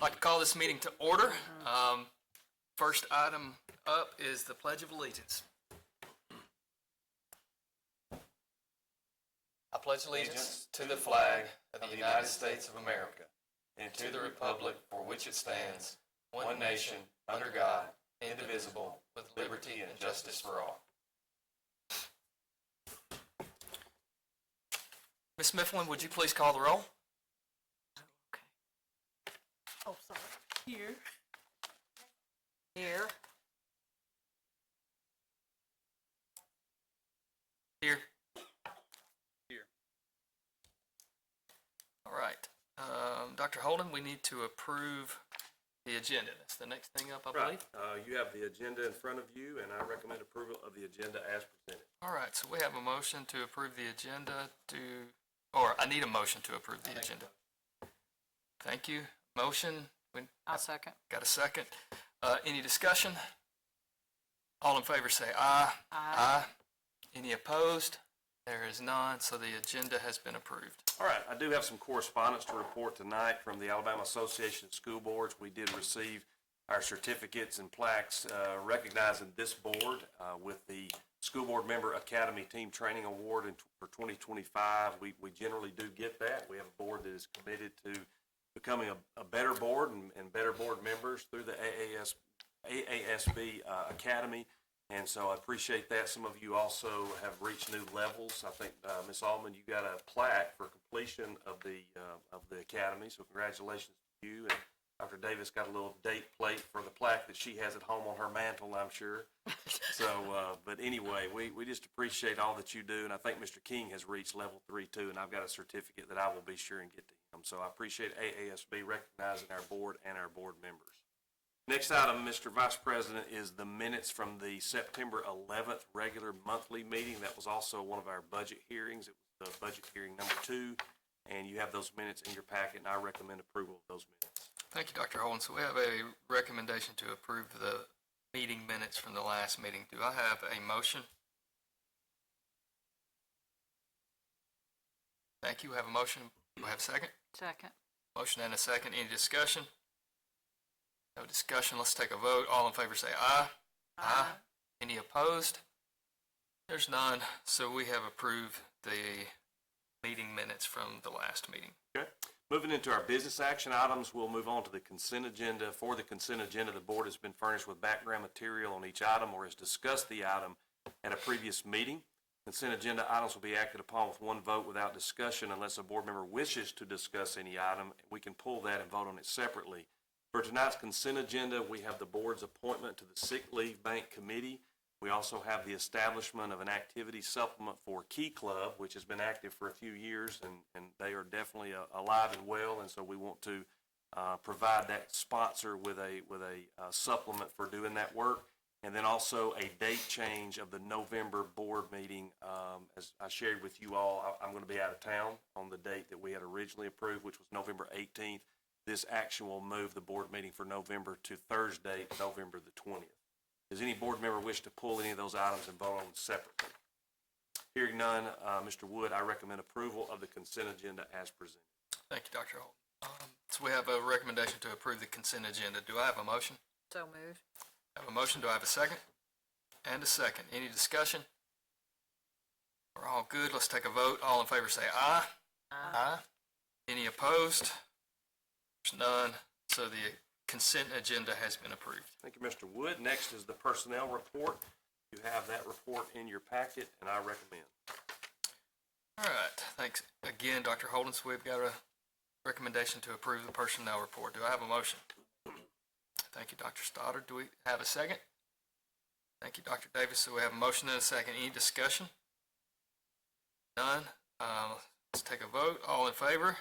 I'd like to call this meeting to order. First item up is the Pledge of Allegiance. I pledge allegiance to the flag of the United States of America and to the republic for which it stands, one nation, under God, indivisible, with liberty and justice for all. Ms. Mifflin, would you please call the roll? Okay. Oh, sorry. Here. Here. Here. Here. All right. Dr. Holden, we need to approve the agenda. That's the next thing up, I believe. You have the agenda in front of you, and I recommend approval of the agenda as presented. All right, so we have a motion to approve the agenda or I need a motion to approve the agenda. Thank you. Motion. I'll second. Got a second. Any discussion? All in favor say aye. Aye. Any opposed? There is none, so the agenda has been approved. All right, I do have some correspondence to report tonight from the Alabama Association of School Boards. We did receive our certificates and plaques recognizing this board with the School Board Member Academy Team Training Award for 2025. We generally do get that. We have a board that is committed to becoming a better board and better board members through the AASB Academy. And so I appreciate that. Some of you also have reached new levels. I think, Ms. Allman, you got a plaque for completion of the academy, so congratulations to you. And Dr. Davis got a little date plate for the plaque that she has at home on her mantle, I'm sure. So, but anyway, we just appreciate all that you do, and I think Mr. King has reached level 3 too, and I've got a certificate that I will be sure and get to him. So I appreciate AASB recognizing our board and our board members. Next item, Mr. Vice President, is the minutes from the September 11th regular monthly meeting. That was also one of our budget hearings. It was the budget hearing number 2, and you have those minutes in your packet, and I recommend approval of those minutes. Thank you, Dr. Holden. So we have a recommendation to approve the meeting minutes from the last meeting. Do I have a motion? Thank you. We have a motion. Do I have a second? Second. Motion and a second. Any discussion? No discussion. Let's take a vote. All in favor say aye. Aye. Any opposed? There's none. So we have approved the meeting minutes from the last meeting. Okay. Moving into our business action items, we'll move on to the consent agenda. For the consent agenda, the board has been furnished with background material on each item or has discussed the item at a previous meeting. Consent agenda items will be acted upon with one vote without discussion unless a board member wishes to discuss any item. We can pull that and vote on it separately. For tonight's consent agenda, we have the board's appointment to the Sick Leave Bank Committee. We also have the establishment of an activity supplement for Key Club, which has been active for a few years, and they are definitely alive and well, and so we want to provide that sponsor with a supplement for doing that work. And then also a date change of the November board meeting. As I shared with you all, I'm going to be out of town on the date that we had originally approved, which was November 18th. This action will move the board meeting for November to Thursday, November the 20th. Does any board member wish to pull any of those items and vote on them separately? Hearing none, Mr. Wood, I recommend approval of the consent agenda as presented. Thank you, Dr. Holden. So we have a recommendation to approve the consent agenda. Do I have a motion? So moved. I have a motion. Do I have a second? And a second. Any discussion? We're all good. Let's take a vote. All in favor say aye. Aye. Any opposed? There's none. So the consent agenda has been approved. Thank you, Mr. Wood. Next is the personnel report. You have that report in your packet, and I recommend. All right. Thanks again, Dr. Holden. So we've got a recommendation to approve the personnel report. Do I have a motion? Thank you, Dr. Stoddard. Do we have a second? Thank you, Dr. Davis. So we have a motion and a second. Any discussion? None. Let's take a vote. All in favor,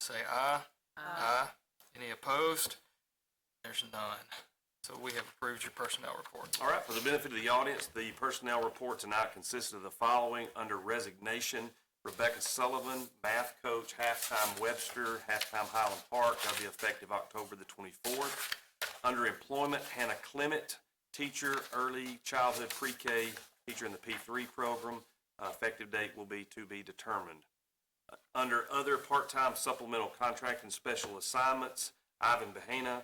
say aye. Aye. Any opposed? There's none. So we have approved your personnel report. All right, for the benefit of the audience, the personnel report tonight consists of the following. Under resignation, Rebecca Sullivan, math coach, halftime Webster, halftime Highland Park. That'll be effective October the 24th. Under employment, Hannah Clement, teacher, early childhood pre-K, teacher in the P3 program. Effective date will be to be determined. Under other part-time supplemental contract and special assignments, Ivan Bahena,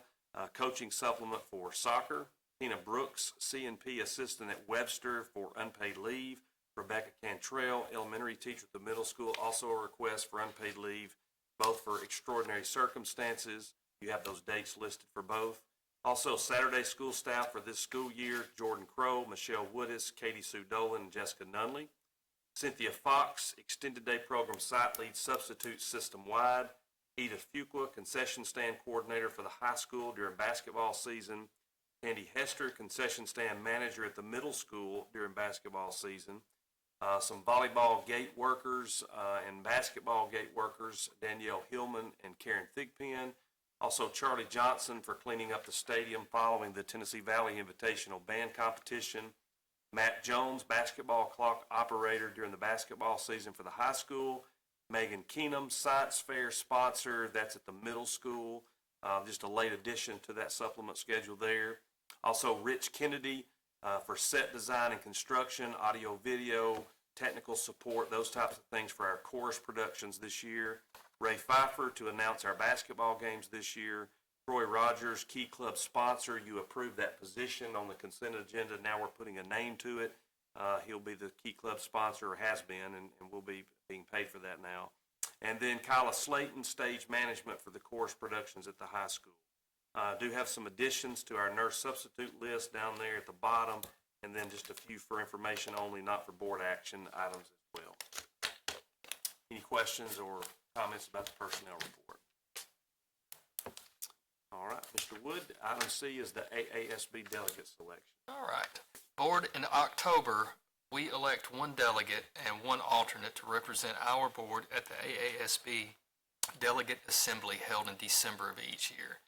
coaching supplement for soccer. Tina Brooks, CNP assistant at Webster for unpaid leave. Rebecca Cantrell, elementary teacher at the middle school, also a request for unpaid leave, both for extraordinary circumstances. You have those dates listed for both. Also, Saturday school staff for this school year, Jordan Crow, Michelle Woodis, Katie Sue Dolan, and Jessica Nunley. Cynthia Fox, extended day program site lead substitute system-wide. Edith Fuqua, concession stand coordinator for the high school during basketball season. Andy Hester, concession stand manager at the middle school during basketball season. Some volleyball gate workers and basketball gate workers, Danielle Hillman and Karen Thigpen. Also Charlie Johnson for cleaning up the stadium following the Tennessee Valley Invitational Band Competition. Matt Jones, basketball clock operator during the basketball season for the high school. Megan Keenum, science fair sponsor, that's at the middle school. Just a late addition to that supplement schedule there. Also Rich Kennedy for set design and construction, audio, video, technical support, those types of things for our chorus productions this year. Ray Pfeiffer to announce our basketball games this year. Troy Rogers, Key Club sponsor. You approved that position on the consent agenda. Now we're putting a name to it. He'll be the Key Club sponsor, or has been, and we'll be being paid for that now. And then Kyla Slayton, stage management for the chorus productions at the high school. Do have some additions to our nurse substitute list down there at the bottom, and then just a few for information only, not for board action items as well. Any questions or comments about the personnel report? All right, Mr. Wood, item C is the AASB delegate selection. All right. Board, in October, we elect one delegate and one alternate to represent our board at the AASB Delegate Assembly held in December of each year.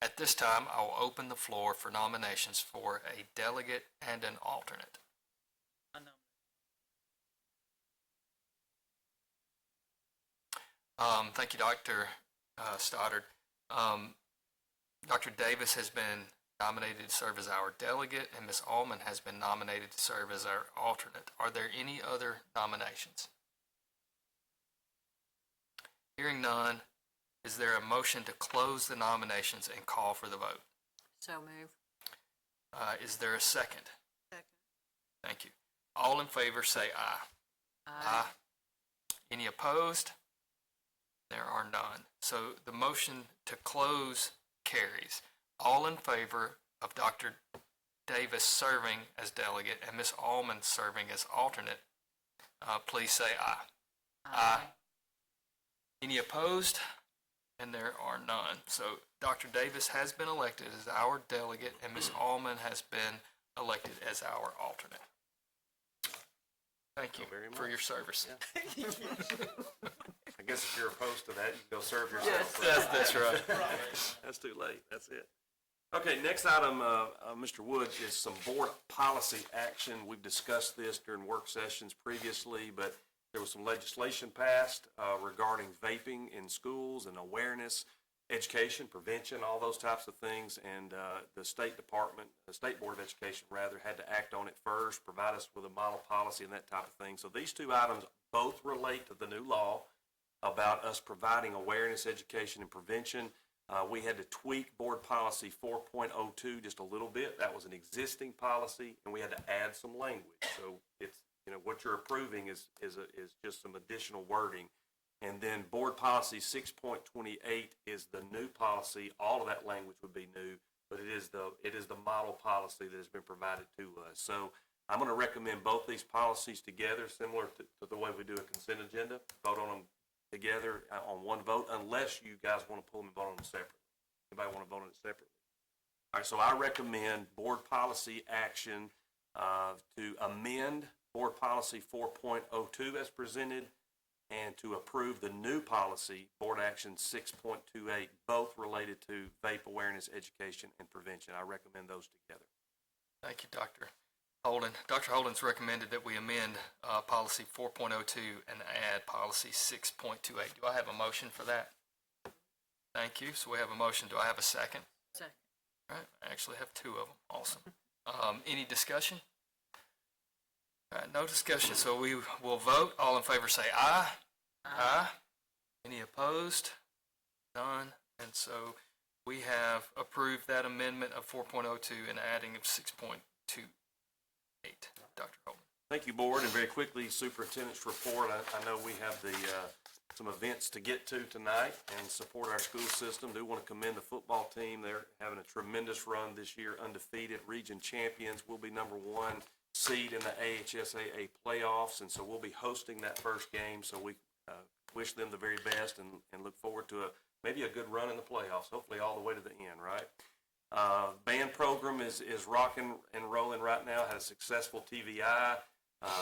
At this time, I will open the floor for nominations for a delegate and an alternate. Thank you, Dr. Stoddard. Dr. Davis has been nominated to serve as our delegate, and Ms. Allman has been nominated to serve as our alternate. Are there any other nominations? Hearing none, is there a motion to close the nominations and call for the vote? So move. Is there a second? Second. Thank you. All in favor say aye. Aye. Any opposed? There are none. So the motion to close carries. All in favor of Dr. Davis serving as delegate and Ms. Allman serving as alternate, please say aye. Aye. Any opposed? And there are none. So Dr. Davis has been elected as our delegate and Ms. Allman has been elected as our alternate. Thank you very for much. your service. Yeah. I guess if you're opposed to that, you can go serve yourself. Yes, that's right. That's too late. That's it. Okay, next item, Mr. Wood, is some board policy action. We've discussed this during work sessions previously, but there was some legislation passed regarding vaping in schools and awareness, education, prevention, all those types of things. And the State Board of Education, rather, had to act on it first, provide us with a model policy and that type of thing. So these two items both relate to the new law about us providing awareness, education, and prevention. We had to tweak board policy 4.02 just a little bit. That was an existing policy, and we had to add some language. So it's, what you're approving is just some additional wording. And then board policy 6.28 is the new policy. All of that language would be new, but it is the model policy that has been provided to us. So I'm going to recommend both these policies together, similar to the way we do a consent agenda. Vote on them together on one vote, unless you guys want to pull them and vote on them separately. Anybody want to vote on it separately? All right, so I recommend board policy action to amend board policy 4.02 as presented, and to approve the new policy, board action 6.28, both related to vape awareness, education, and prevention. I recommend those together. Thank you, Dr. Holden. Dr. Holden's recommended that we amend policy 4.02 and add policy 6.28. Do I have a motion for that? Thank you. So we have a motion. Do I have a second? Second. All right. I actually have two of them. Awesome. Any discussion? All right, no discussion. So we will vote. All in favor say aye. Aye. Any opposed? None. And so we have approved that amendment of 4.02 and adding of 6.28. Dr. Holden. Thank you, Board, and very quickly, Superintendent's report. I know we have some events to get to tonight and support our school system. Do want to commend the football team. They're having a tremendous run this year, undefeated, region champions. We'll be number 1 seed in the AHSAA playoffs, and so we'll be hosting that first game. So we wish them the very best and look forward to maybe a good run in the playoffs, hopefully all the way to the end, right? Band program is rocking and rolling right now. Had a successful TVI.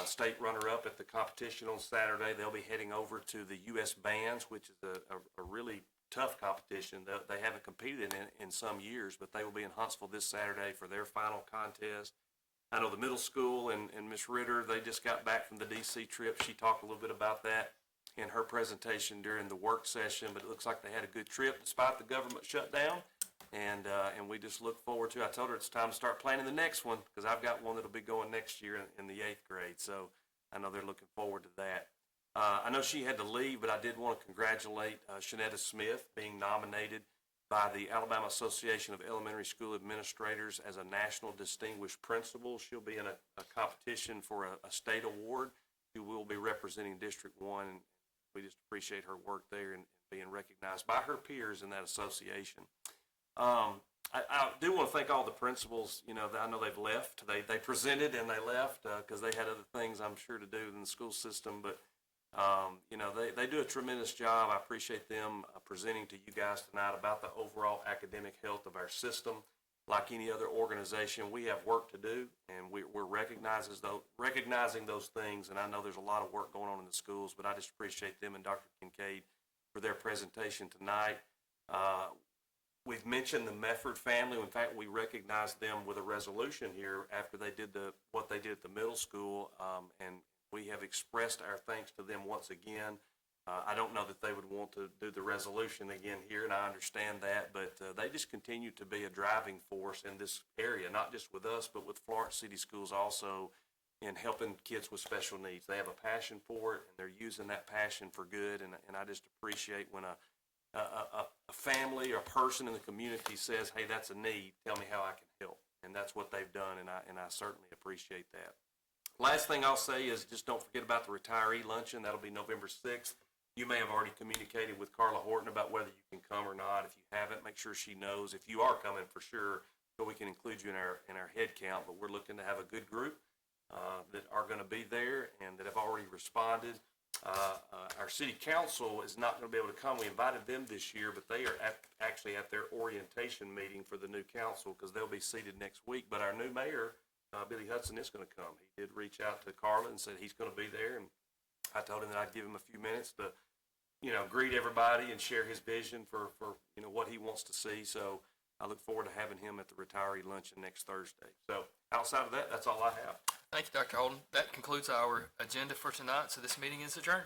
State runner-up at the competition on Saturday. They'll be heading over to the U.S. Bands, which is a really tough competition. They haven't competed in some years, but they will be in Huntsville this Saturday for their final contest. I know the middle school and Ms. Ritter, they just got back from the D.C. trip. She talked a little bit about that in her presentation during the work session, but it looks like they had a good trip despite the government shutdown. And we just look forward to, I told her it's time to start planning the next one, because I've got one that'll be going next year in the 8th grade. So I know they're looking forward to that. I know she had to leave, but I did want to congratulate Shanetta Smith being nominated by the Alabama Association of Elementary School Administrators as a National Distinguished Principal. She'll be in a competition for a state award. She will be representing District 1, and we just appreciate her work there and being recognized by her peers in that association. I do want to thank all the principals. You know, I know they've left. They presented and they left because they had other things, I'm sure, to do in the school system. But, you know, they do a tremendous job. I appreciate them presenting to you guys tonight about the overall academic health of our system. Like any other organization, we have work to do, and we're recognizing those things. And I know there's a lot of work going on in the schools, but I just appreciate them and Dr. Kincaid for their presentation tonight. We've mentioned the Mefford family. In fact, we recognized them with a resolution here after they did what they did at the middle school, and we have expressed our thanks to them once again. I don't know that they would want to do the resolution again here, and I understand that, but they just continue to be a driving force in this area, not just with us, but with Florence City Schools also in helping kids with special needs. They have a passion for it, and they're using that passion for good, and I just appreciate when a family or a person in the community says, hey, that's a need, tell me how I can help. And that's what they've done, and I certainly appreciate that. Last thing I'll say is just don't forget about the retiree luncheon. That'll be November 6th. You may have already communicated with Carla Horton about whether you can come or not. If you haven't, make sure she knows. If you are coming, for sure, so we can include you in our head count. But we're looking to have a good group that are going to be there and that have already responded. Our city council is not going to be able to come. We invited them this year, but they are actually at their orientation meeting for the new council because they'll be seated next week. But our new mayor, Billy Hudson, is going to come. He did reach out to Carla and said he's going to be there, and I told him that I'd give him a few minutes to, greet everybody and share his vision for what he wants to see. So I look forward to having him at the retiree luncheon next Thursday. So outside of that, that's all I have. Thank you, Dr. Holden. That concludes our agenda for tonight, so this meeting is adjourned.